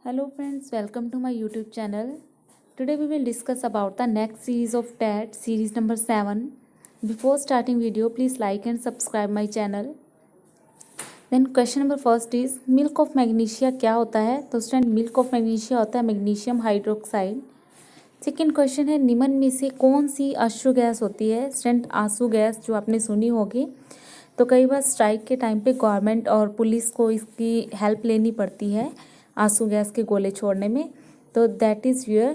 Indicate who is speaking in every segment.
Speaker 1: Hello friends, welcome to my YouTube channel. Today we will discuss about the next series of TET, series number 7. Before starting video, please like and subscribe my channel. Then question number first is milk of magnesia क्या होता है? तो student milk of magnesia होता है magnesium hydroxide. Second question है निम्न में से कौन सी आंसू गैस होती है? स्टूडेंट आंसू गैस जो आपने सुनी होगी, तो कई बार स्ट्राइक के टाइम पे गवर्नमेंट और पुलिस को इसकी हेल्प लेनी पड़ती है आंसू गैस के गोले छोड़ने में, तो दैट इज़ योर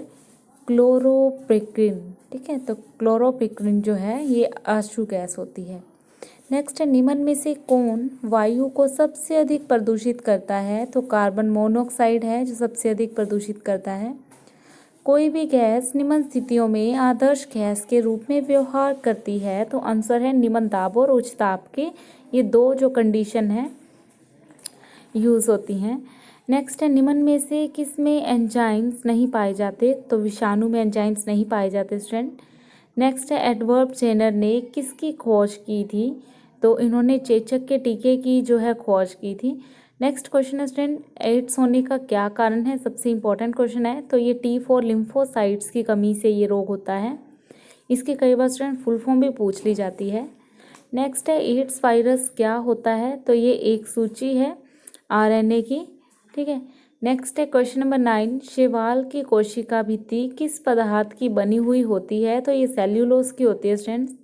Speaker 1: क्लोरोपिक्रिन। ठीक है, तो क्लोरोपिक्रिन जो है ये आंसू गैस होती है। नेक्स्ट है निम्न में से कौन वायु को सबसे अधिक प्रदूषित करता है? तो कार्बन मोनोऑक्साइड है जो सबसे अधिक प्रदूषित करता है। कोई भी गैस निम्न स्थितियों में आदर्श गैस के रूप में व्यवहार करती है, तो आंसर है निम्न दाब और उच्च ताप के, ये दो जो कंडीशन है यूज़ होती हैं। नेक्स्ट है निम्न में से किस में एंजाइम्स नहीं पाए जाते? तो विषाणु में एंजाइम्स नहीं पाए जाते स्टूडेंट। नेक्स्ट है एडवर्ड जेनर ने किसकी खोज की थी? तो इन्होंने चेचक के टीके की जो है खोज की थी। नेक्स्ट क्वेश्चन है स्टूडेंट एड्स होने का क्या कारण है? सबसे इंपॉर्टेंट क्वेश्चन है, तो ये T4 लिम्फोसाइट्स की कमी से ये रोग होता है। इसकी कई बार स्टूडेंट फुल फॉर्म भी पूछ ली जाती है। नेक्स्ट है एड्स वायरस क्या होता है? तो ये एक सूची है RNA की। ठीक है, नेक्स्ट है क्वेश्चन नंबर 9 शैवाल की कोशिका भित्ति किस पदार्थ की बनी हुई होती है? तो ये सेल्यूलोज की होती है स्टूडेंट्स।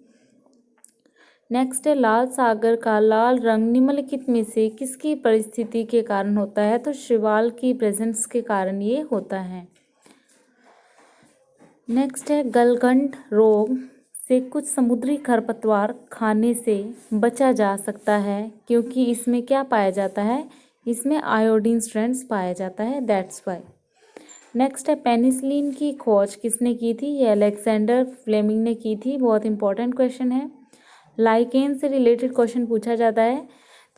Speaker 1: नेक्स्ट है लाल सागर का लाल रंग निम्नलिखित में से किसकी परिस्थिति के कारण होता है? तो शैवाल की प्रेजेंस के कारण ये होता है। नेक्स्ट है गलगंड रोग से कुछ समुद्री खरपतवार खाने से बचा जा सकता है क्योंकि इसमें क्या पाया जाता है? इसमें आयोडीन स्ट्रेंट्स पाया जाता है, दैट्स वाई। नेक्स्ट है पेनिसिलिन की खोज किसने की थी? ये अलेक्जेंडर फ्लेमिंग ने की थी, बहुत इंपॉर्टेंट क्वेश्चन है। लाइकेन से रिलेटेड क्वेश्चन पूछा जाता है,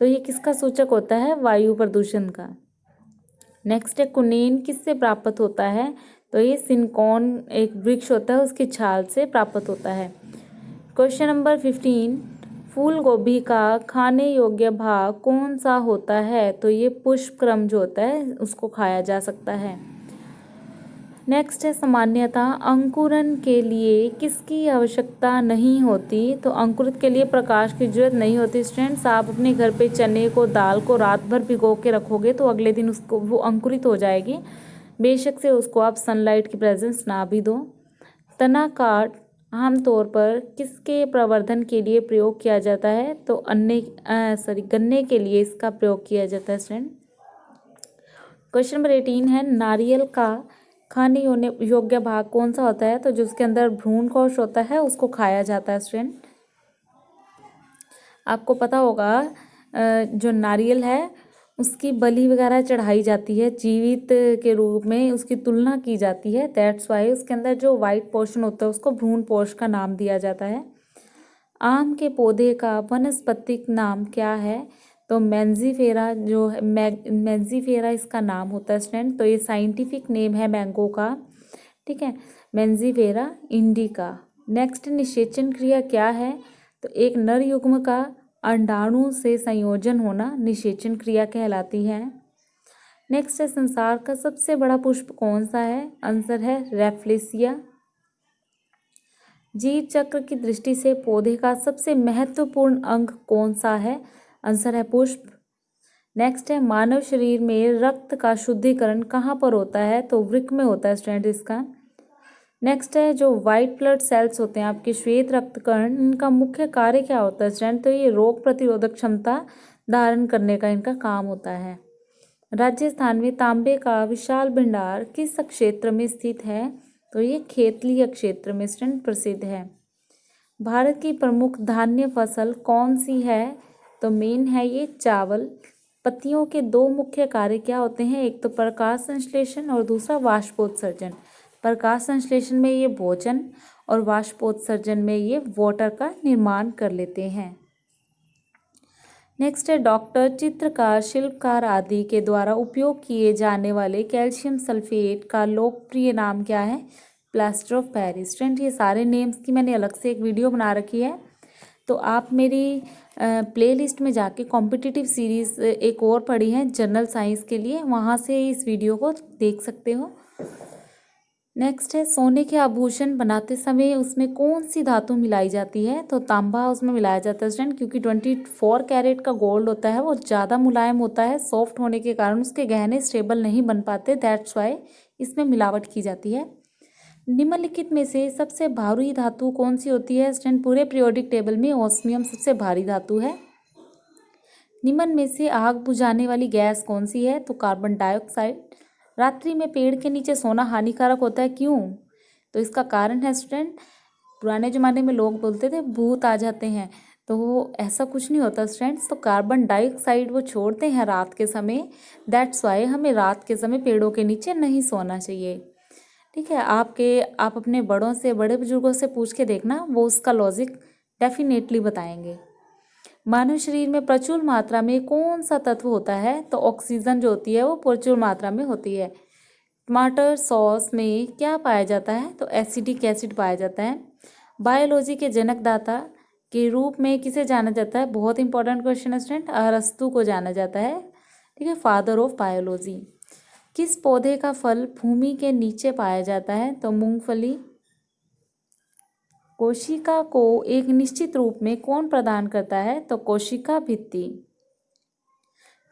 Speaker 1: तो ये किसका सूचक होता है? वायु प्रदूषण का। नेक्स्ट है कुनेन किससे प्राप्त होता है? तो ये सिनकॉन एक वृक्ष होता है उसकी छाल से प्राप्त होता है। क्वेश्चन नंबर 15 फूल गोभी का खाने योग्य भाग कौन सा होता है? तो ये पुष्पक्रम जो होता है उसको खाया जा सकता है। नेक्स्ट है सामान्यतः अंकुरन के लिए किसकी आवश्यकता नहीं होती? तो अंकुरित के लिए प्रकाश की जरूरत नहीं होती स्टूडेंट्स। आप अपने घर पे चने को दाल को रात भर भिगो के रखोगे तो अगले दिन उसको वो अंकुरित हो जाएगी, बेशक से उसको आप सनलाइट की प्रेजेंस ना भी दो। तना काट आमतौर पर किसके प्रवर्धन के लिए प्रयोग किया जाता है? तो गन्ने के लिए इसका प्रयोग किया जाता है स्टूडेंट। क्वेश्चन नंबर 18 है नारियल का खाने योग्य भाग कौन सा होता है? तो जो उसके अंदर भ्रूण कोश होता है उसको खाया जाता है स्टूडेंट। आपको पता होगा जो नारियल है उसकी बलि वगैरह चढ़ाई जाती है, जीवित के रूप में उसकी तुलना की जाती है, दैट्स वाई उसके अंदर जो वाइट पोर्शन होता है उसको भ्रूण पोष का नाम दिया जाता है। आम के पौधे का वनस्पतिक नाम क्या है? तो मैंजीफेरा जो है मैंजीफेरा इसका नाम होता है स्टूडेंट, तो ये साइंटिफिक नेम है मैंगो का। ठीक है, मैंजीफेरा इंडिका। नेक्स्ट निषेचन क्रिया क्या है? तो एक नर युग्म का अंडाणु से संयोजन होना निषेचन क्रिया कहलाती है। नेक्स्ट है संसार का सबसे बड़ा पुष्प कौन सा है? आंसर है रेफ्लेसिया। जीव चक्र की दृष्टि से पौधे का सबसे महत्वपूर्ण अंग कौन सा है? आंसर है पुष्प। नेक्स्ट है मानव शरीर में रक्त का शुद्धिकरण कहाँ पर होता है? तो वृक्क में होता है स्टूडेंट इसका। नेक्स्ट है जो वाइट ब्लड सेल्स होते हैं आपके श्वेत रक्तकण, इनका मुख्य कार्य क्या होता है स्टूडेंट? तो ये रोग प्रतिरोधक क्षमता धारण करने का इनका काम होता है। राजस्थान में तांबे का विशाल भंडार किस क्षेत्र में स्थित है? तो ये खेतलीय क्षेत्र में स्टूडेंट प्रसिद्ध है। भारत की प्रमुख धान्य फसल कौन सी है? तो मेन है ये चावल। पत्तियों के दो मुख्य कार्य क्या होते हैं? एक तो प्रकाश संश्लेषण और दूसरा वाष्पोत्सर्जन। प्रकाश संश्लेषण में ये भोजन और वाष्पोत्सर्जन में ये वाटर का निर्माण कर लेते हैं। नेक्स्ट है डॉक्टर, चित्रकार, शिल्पकार आदि के द्वारा उपयोग किए जाने वाले कैल्शियम सल्फेट का लोकप्रिय नाम क्या है? Plaster of Paris. फ्रेंड ये सारे नेम्स की मैंने अलग से एक वीडियो बना रखी है, तो आप मेरी प्लेलिस्ट में जाके कॉम्पिटिटिव सीरीज़ एक और पढ़ी है जनरल साइंस के लिए, वहाँ से इस वीडियो को देख सकते हो। नेक्स्ट है सोने के आभूषण बनाते समय उसमें कौन सी धातु मिलाई जाती है? तो तांबा उसमें मिलाया जाता है स्टूडेंट, क्योंकि 24 कैरेट का गोल्ड होता है वो ज़्यादा मुलायम होता है, सॉफ्ट होने के कारण उसके गहने स्टेबल नहीं बन पाते, दैट्स वाई इसमें मिलावट की जाती है। निम्नलिखित में से सबसे भारी धातु कौन सी होती है स्टूडेंट? पूरे पीरियोडिक टेबल में ऑस्मियम सबसे भारी धातु है। निम्न में से आग बुझाने वाली गैस कौन सी है? तो कार्बन डाइऑक्साइड। रात्रि में पेड़ के नीचे सोना हानिकारक होता है, क्यों? तो इसका कारण है स्टूडेंट, पुराने ज़माने में लोग बोलते थे भूत आ जाते हैं, तो वो ऐसा कुछ नहीं होता स्टूडेंट्स। तो कार्बन डाइऑक्साइड वो छोड़ते हैं रात के समय, दैट्स वाई हमें रात के समय पेड़ों के नीचे नहीं सोना चाहिए। ठीक है, आप अपने बड़ों से, बड़े बुजुर्गों से पूछ के देखना, वो उसका लॉजिक डेफिनेटली बताएंगे। मानव शरीर में प्रचुर मात्रा में कौन सा तत्व होता है? तो ऑक्सीजन जो होती है वो प्रचुर मात्रा में होती है। टमाटर सॉस में क्या पाया जाता है? तो एसिडिक एसिड पाया जाता है। बायोलॉजी के जनकदाता के रूप में किसे जाना जाता है? बहुत इंपॉर्टेंट क्वेश्चन है स्टूडेंट, अरस्तु को जाना जाता है। ठीक है, फादर ऑफ बायोलॉजी। किस पौधे का फल भूमि के नीचे पाया जाता है? तो मूंगफली। कोशिका को एक निश्चित रूप में कौन प्रदान करता है? तो कोशिका भित्ति।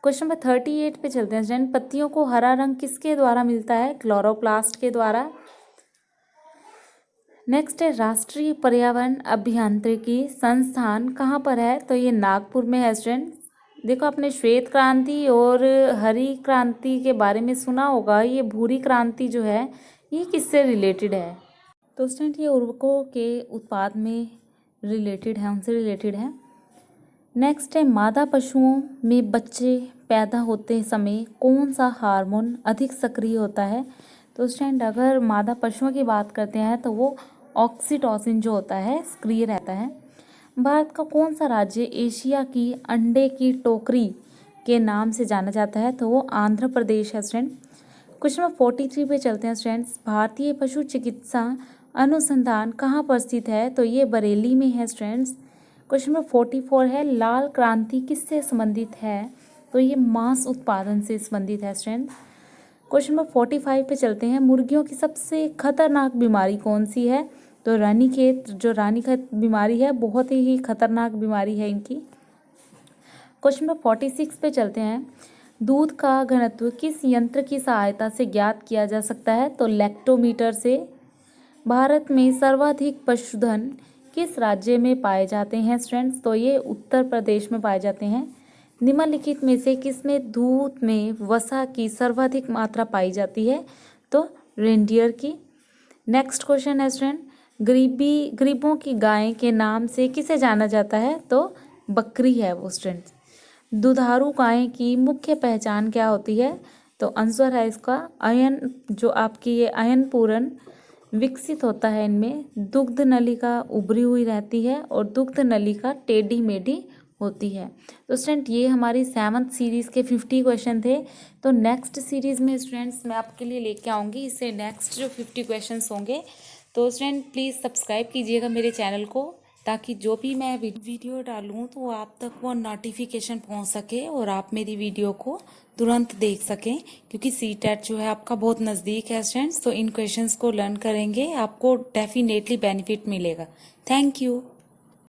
Speaker 1: क्वेश्चन नंबर 38 पे चलते हैं स्टूडेंट। पत्तियों को हरा रंग किसके द्वारा मिलता है? क्लोरोप्लास्ट के द्वारा। नेक्स्ट है राष्ट्रीय पर्यावरण अभियांत्रिकी संस्थान कहाँ पर है? तो ये नागपुर में है स्टूडेंट। देखो, आपने श्वेत क्रांति और हरी क्रांति के बारे में सुना होगा, ये भूरी क्रांति जो है ये किससे रिलेटेड है? तो स्टूडेंट ये उर्वरकों के उत्पाद में रिलेटेड है, उनसे रिलेटेड है। नेक्स्ट है मादा पशुओं में बच्चे पैदा होते समय कौन सा हार्मोन अधिक सक्रिय होता है? तो स्टूडेंट अगर मादा पशुओं की बात करते हैं तो वो ऑक्सीटोसिन जो होता है सक्रिय रहता है। भारत का कौन सा राज्य एशिया की अंडे की टोकरी के नाम से जाना जाता है? तो वो आंध्र प्रदेश है स्टूडेंट। क्वेश्चन नंबर 43 पे चलते हैं स्टूडेंट्स। भारतीय पशु चिकित्सा अनुसंधान कहाँ पर स्थित है? तो ये बरेली में है स्टूडेंट्स। क्वेश्चन नंबर 44 है लाल क्रांति किससे संबंधित है? तो ये मांस उत्पादन से संबंधित है स्टूडेंट। क्वेश्चन नंबर 45 पे चलते हैं। मुर्गियों की सबसे खतरनाक बीमारी कौन सी है? तो रानीखेत, जो रानीखेत बीमारी है बहुत ही खतरनाक बीमारी है इनकी। क्वेश्चन नंबर 46 पे चलते हैं। दूध का घनत्व किस यंत्र की सहायता से ज्ञात किया जा सकता है? तो लैक्टोमीटर से। भारत में सर्वाधिक पशुधन किस राज्य में पाए जाते हैं स्टूडेंट्स? तो ये उत्तर प्रदेश में पाए जाते हैं। निम्नलिखित में से किसमें दूध में वसा की सर्वाधिक मात्रा पाई जाती है? तो रेंडियर की। नेक्स्ट क्वेश्चन है स्टूडेंट, गरीबों की गाय के नाम से किसे जाना जाता है? तो बकरी है वो स्टूडेंट। दुधारू गाय की मुख्य पहचान क्या होती है? तो आंसर है इसका अयन, जो आपकी ये अयन पूरण विकसित होता है इनमें। दुग्ध नलिका उभरी हुई रहती है और दुग्ध नलिका टेढ़ी मेढ़ी होती है। तो स्टूडेंट ये हमारी 7th सीरीज़ के 50 क्वेश्चन थे। तो नेक्स्ट सीरीज़ में स्टूडेंट्स मैं आपके लिए लेके आऊँगी इससे नेक्स्ट जो 50 क्वेश्चन होंगे। तो स्टूडेंट प्लीज़ सब्सक्राइब कीजिएगा मेरे चैनल को, ताकि जो भी मैं वीडियो डालूँ तो आप तक वो नोटिफिकेशन पहुंच सके और आप मेरी वीडियो को तुरंत देख सकें, क्योंकि सीटेट जो है आपका बहुत नज़दीक है स्टूडेंट्स। तो इन क्वेश्चंस को लर्न करेंगे, आपको डेफिनेटली बेनिफिट मिलेगा। Thank you.